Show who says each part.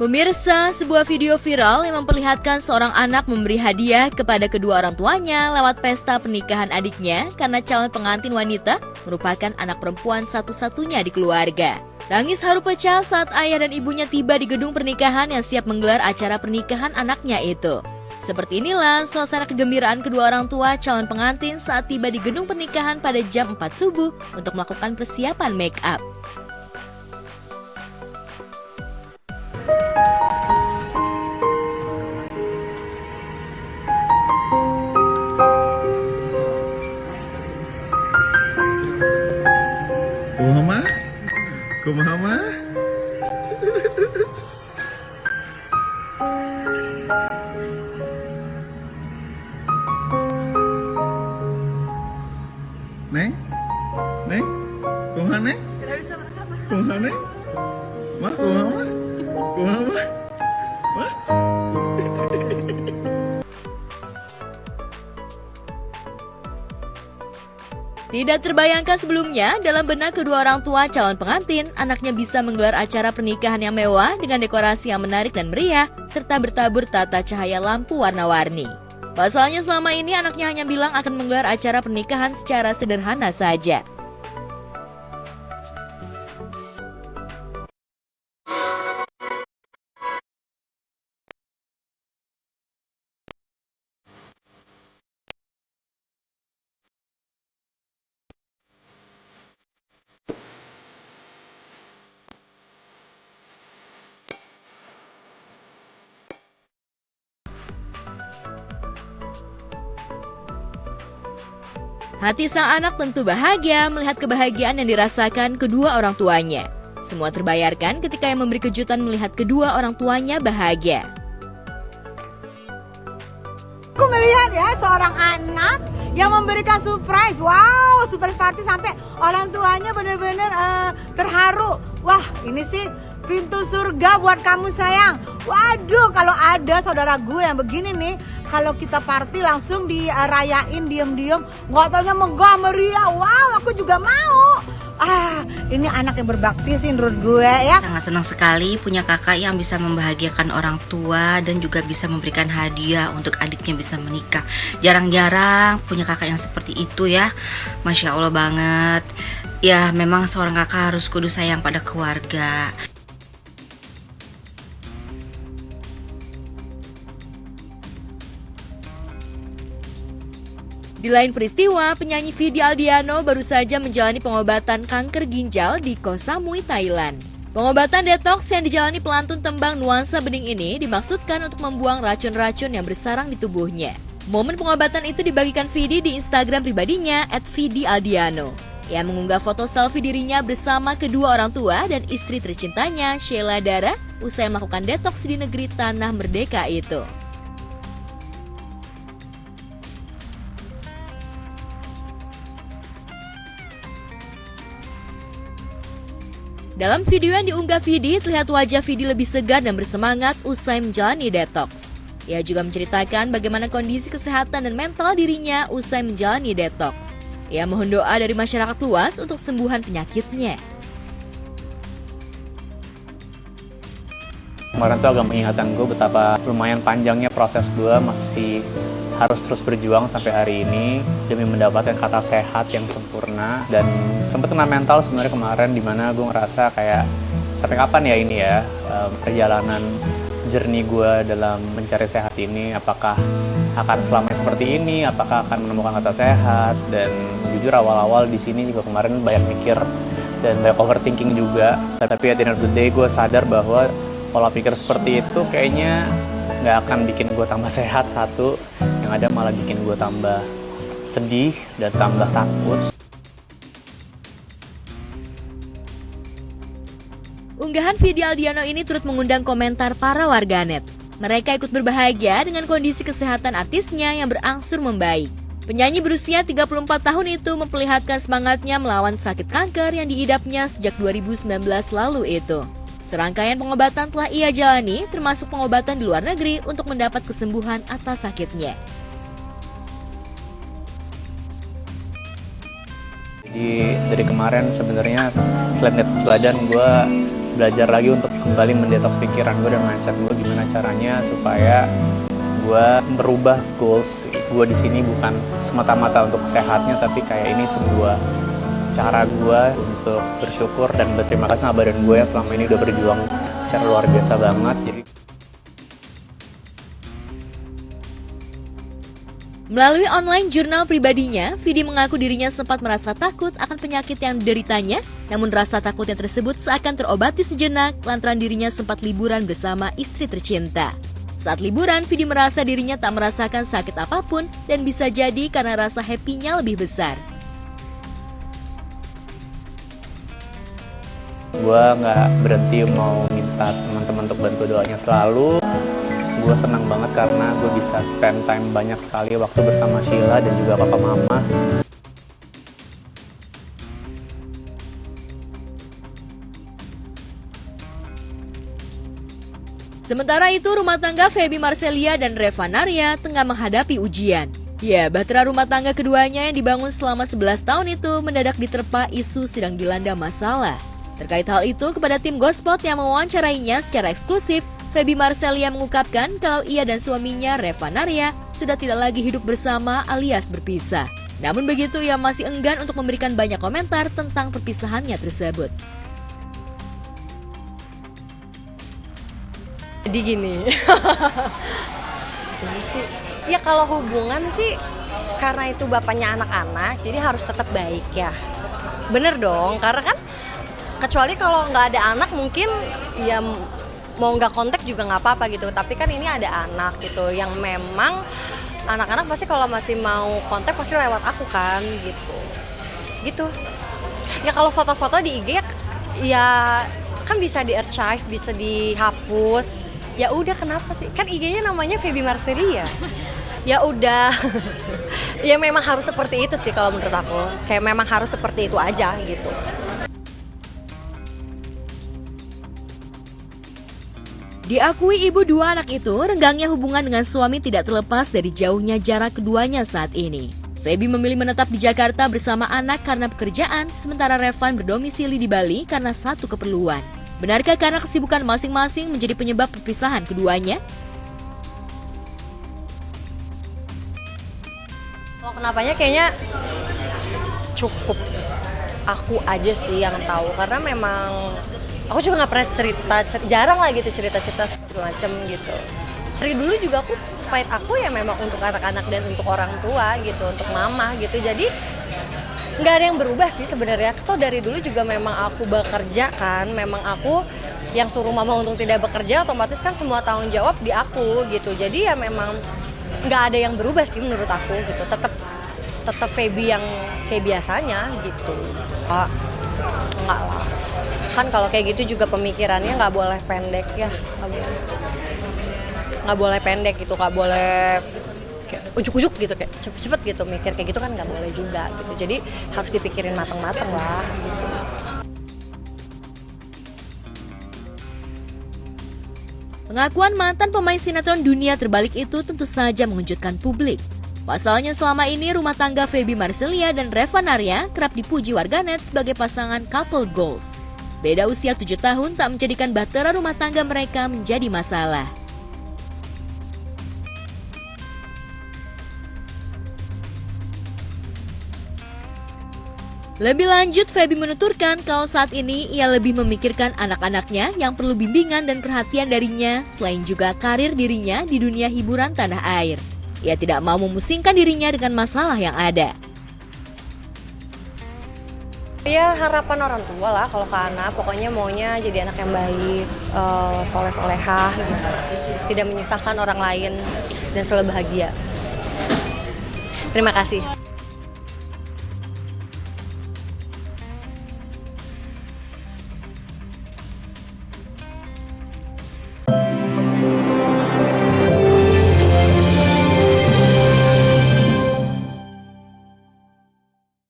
Speaker 1: Pemirsa, sebuah video viral yang memperlihatkan seorang anak memberi hadiah kepada kedua orang tuanya lewat pesta pernikahan adiknya karena calon pengantin wanita merupakan anak perempuan satu-satunya di keluarga. Tangis haru pecah saat ayah dan ibunya tiba di gedung pernikahan yang siap menggelar acara pernikahan anaknya itu. Seperti inilah suasana kegembiraan kedua orang tua calon pengantin saat tiba di gedung pernikahan pada jam 4 subuh untuk melakukan persiapan make up.
Speaker 2: Kumaha mah? Neng? Neng? Kumaha neng? Kumaha neng? Mah kumaha mah? Kumaha mah? Mah?
Speaker 1: Tidak terbayangkan sebelumnya, dalam benak kedua orang tua calon pengantin, anaknya bisa menggelar acara pernikahan yang mewah dengan dekorasi yang menarik dan meriah, serta bertabur tata cahaya lampu warna-warni. Pasalnya selama ini anaknya hanya bilang akan menggelar acara pernikahan secara sederhana saja. Hati sang anak tentu bahagia melihat kebahagiaan yang dirasakan kedua orang tuanya. Semua terbayarkan ketika yang memberi kejutan melihat kedua orang tuanya bahagia.
Speaker 3: Aku melihat ya seorang anak yang memberikan surprise. Wow, surprise party sampai orang tuanya benar-benar terharu. Wah, ini sih pintu surga buat kamu sayang. Waduh, kalau ada saudara gue yang begini nih, kalau kita party langsung dirayain diem-diem, nggak taunya megah meriah. Wow, aku juga mau. Ini anak yang berbakti sih menurut gue ya.
Speaker 4: Sangat senang sekali punya kakak yang bisa membahagiakan orang tua dan juga bisa memberikan hadiah untuk adiknya bisa menikah. Jarang-jarang punya kakak yang seperti itu ya. Masya Allah banget. Ya memang seorang kakak harus kudu sayang pada keluarga.
Speaker 1: Di lain peristiwa, penyanyi Vidi Aldiano baru saja menjalani pengobatan kanker ginjal di Koh Samui, Thailand. Pengobatan detox yang dijalani pelantun tembang Nuansa Bening ini dimaksudkan untuk membuang racun-racun yang bersarang di tubuhnya. Momen pengobatan itu dibagikan Vidi di Instagram pribadinya @VidiAldiano. Ia mengunggah foto selfie dirinya bersama kedua orang tua dan istri tercintanya, Sheila Dara, usai melakukan detox di negeri Tanah Merdeka itu. Dalam video yang diunggah Vidi, terlihat wajah Vidi lebih segar dan bersemangat usai menjalani detox. Ia juga menceritakan bagaimana kondisi kesehatan dan mental dirinya usai menjalani detox. Ia mohon doa dari masyarakat luas untuk sembuhan penyakitnya.
Speaker 5: Kemarin tuh agak mengingatkan gue betapa lumayan panjangnya proses gue masih harus terus berjuang sampai hari ini demi mendapatkan kata sehat yang sempurna. Dan sempat kena mental sebenarnya kemarin, dimana gue ngerasa kayak sampai kapan ya ini ya perjalanan journey gue dalam mencari sehat ini, apakah akan selamanya seperti ini, apakah akan menemukan kata sehat. Dan jujur awal-awal di sini juga kemarin banyak mikir dan banyak overthinking juga, tapi at the end of the day gue sadar bahwa pola pikir seperti itu kayaknya nggak akan bikin gue tambah sehat, satu, yang ada malah bikin gue tambah sedih dan tambah takut.
Speaker 1: Unggahan Vidi Aldiano ini turut mengundang komentar para warganet. Mereka ikut berbahagia dengan kondisi kesehatan artisnya yang berangsur membaik. Penyanyi berusia 34 tahun itu memperlihatkan semangatnya melawan sakit kanker yang diidapnya sejak 2019 lalu itu. Serangkaian pengobatan telah ia jalani, termasuk pengobatan di luar negeri untuk mendapat kesembuhan atas sakitnya.
Speaker 5: Jadi dari kemarin sebenarnya selain detox badan, gue belajar lagi untuk kembali mendetoks pikiran gue dan mindset gue, gimana caranya supaya gue merubah goals gue di sini bukan semata-mata untuk sehatnya, tapi kayak ini sebuah cara gue untuk bersyukur dan berterima kasih sama badan gue yang selama ini udah berjuang secara luar biasa banget. Jadi
Speaker 1: melalui online jurnal pribadinya, Vidi mengaku dirinya sempat merasa takut akan penyakit yang dideritanya, namun rasa takutnya tersebut seakan terobati sejenak lantaran dirinya sempat liburan bersama istri tercinta. Saat liburan, Vidi merasa dirinya tak merasakan sakit apapun dan bisa jadi karena rasa happy-nya lebih besar.
Speaker 5: gue nggak berhenti mau minta teman-teman untuk bantu doanya selalu. Gue senang banget karena gue bisa spend time banyak sekali waktu bersama Sheila dan juga papa mama.
Speaker 1: Sementara itu, rumah tangga Feby Marcelia dan Reva Narya tengah menghadapi ujian. Ya, bahtera rumah tangga keduanya yang dibangun selama 11 tahun itu mendadak diterpa isu sedang dilanda masalah. Terkait hal itu, kepada tim Gospot yang mewawancarainya secara eksklusif, Feby Marcelia mengungkapkan kalau ia dan suaminya Reva Narya sudah tidak lagi hidup bersama alias berpisah. Namun begitu, ia masih enggan untuk memberikan banyak komentar tentang perpisahannya tersebut.
Speaker 6: Jadi gini, ya kalau hubungan sih karena itu bapaknya anak-anak, jadi harus tetap baik ya. Bener dong, karena kan kecuali kalau nggak ada anak mungkin ya mau nggak kontak juga nggak apa-apa gitu. Tapi kan ini ada anak gitu, yang memang anak-anak pasti kalau masih mau kontak pasti lewat aku kan gitu. Ya kalau foto-foto di IG ya kan bisa di archive, bisa dihapus. Ya udah, kenapa sih? Kan IG-nya namanya Feby Marcelia. Ya udah. Ya memang harus seperti itu sih kalau menurut aku. Kayak memang harus seperti itu aja gitu.
Speaker 1: Diakui ibu dua anak itu, renggangnya hubungan dengan suami tidak terlepas dari jauhnya jarak keduanya saat ini. Feby memilih menetap di Jakarta bersama anak karena pekerjaan, sementara Revan berdomisili di Bali karena satu keperluan. Benarkah karena kesibukan masing-masing menjadi penyebab perpisahan keduanya?
Speaker 6: Kalau kenapanya kayaknya cukup aku aja sih yang tahu, karena memang aku juga nggak pernah jarang lah gitu cerita-cerita segala macam gitu. Dari dulu juga aku fight aku ya memang untuk anak-anak dan untuk orang tua gitu, untuk mama gitu. Jadi nggak ada yang berubah sih sebenarnya. Toh dari dulu juga memang aku bekerja kan, memang aku yang suruh mama untuk tidak bekerja, otomatis kan semua tanggung jawab di aku gitu. Jadi ya memang nggak ada yang berubah sih menurut aku gitu. Tetap Feby yang kayak biasanya gitu. Enggak lah. Kan kalau kayak gitu juga pemikirannya nggak boleh pendek ya, nggak boleh pendek gitu, nggak boleh ujuk-ujuk gitu, kayak cepet-cepet gitu mikir kayak gitu kan nggak boleh juga gitu. Jadi harus dipikirin matang-matang lah gitu.
Speaker 1: Pengakuan mantan pemain sinetron Dunia Terbalik itu tentu saja mengejutkan publik. Pasalnya selama ini rumah tangga Feby Marcelia dan Reva Narya kerap dipuji warganet sebagai pasangan couple goals. Beda usia 7 tahun tak menjadikan bahtera rumah tangga mereka menjadi masalah. Lebih lanjut, Feby menuturkan kalau saat ini ia lebih memikirkan anak-anaknya yang perlu bimbingan dan perhatian darinya, selain juga karir dirinya di dunia hiburan tanah air. Ia tidak mau memusingkan dirinya dengan masalah yang ada.
Speaker 6: Ya harapan orang tua lah kalau ke anak, pokoknya maunya jadi anak yang baik, soleh-solehah gitu. Tidak menyusahkan orang lain dan selalu bahagia. Terima kasih.